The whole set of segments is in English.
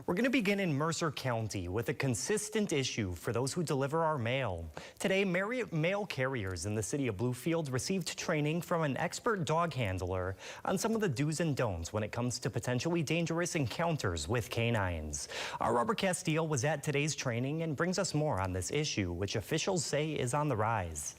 We're going to begin in Mercer County with a consistent issue for those who deliver our mail. Today, mail carriers in the city of Bluefield received training from an expert dog handler on some of the do's and don'ts when it comes to potentially dangerous encounters with canines. Our Robert Castillo was at today's training and brings us more on this issue, which officials say is on the rise.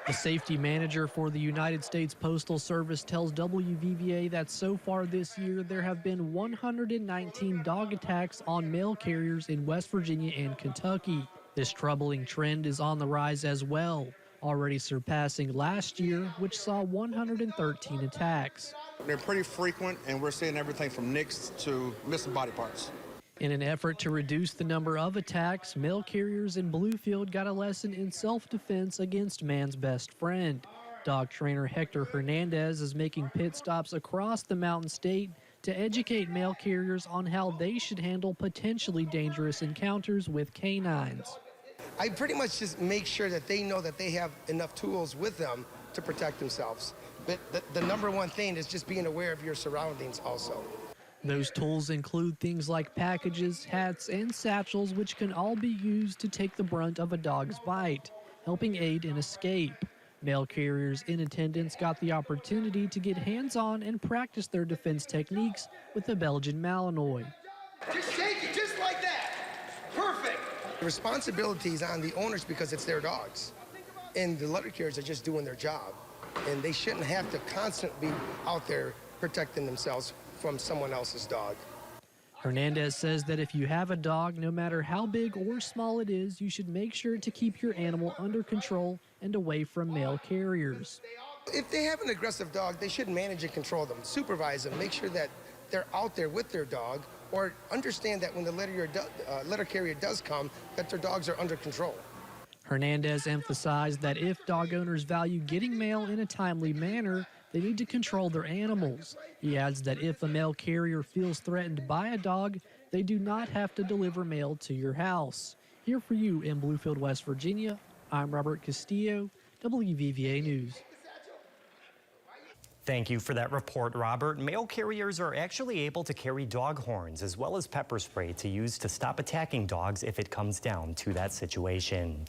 The safety manager for the United States Postal Service tells WVVA that so far this year there have been 119 dog attacks on mail carriers in West Virginia and Kentucky. This troubling trend is on the rise as well, already surpassing last year, which saw 113 attacks. They're pretty frequent, and we're seeing everything from nicks to missing body parts. In an effort to reduce the number of attacks, mail carriers in Bluefield got a lesson in self-defense against man's best friend. Dog trainer Hector Hernandez is making pit stops across the Mountain State to educate mail carriers on how they should handle potentially dangerous encounters with canines. I pretty much just make sure that they know that they have enough tools with them to protect themselves. But the number one thing is just being aware of your surroundings also. Those tools include things like packages, hats, and satchels, which can all be used to take the brunt of a dog's bite, helping aid in escape. Mail carriers in attendance got the opportunity to get hands-on and practice their defense techniques with the Belgian Malinois. Just shake it, just like that. Perfect. The responsibility is on the owners because it's their dogs. And the letter carriers are just doing their job. And they shouldn't have to constantly be out there protecting themselves from someone else's dog. Hernandez says that if you have a dog, no matter how big or small it is, you should make sure to keep your animal under control and away from mail carriers. If they have an aggressive dog, they should manage and control them, supervise them, make sure that they're out there with their dog, or understand that when the letter carrier does come, that their dogs are under control. Hernandez emphasized that if dog owners value getting mail in a timely manner, they need to control their animals. He adds that if a mail carrier feels threatened by a dog, they do not have to deliver mail to your house. Here for you in Bluefield, West Virginia, I'm Robert Castillo, WVVA News. Thank you for that report, Robert. Mail carriers are actually able to carry dog horns as well as pepper spray to use to stop attacking dogs if it comes down to that situation.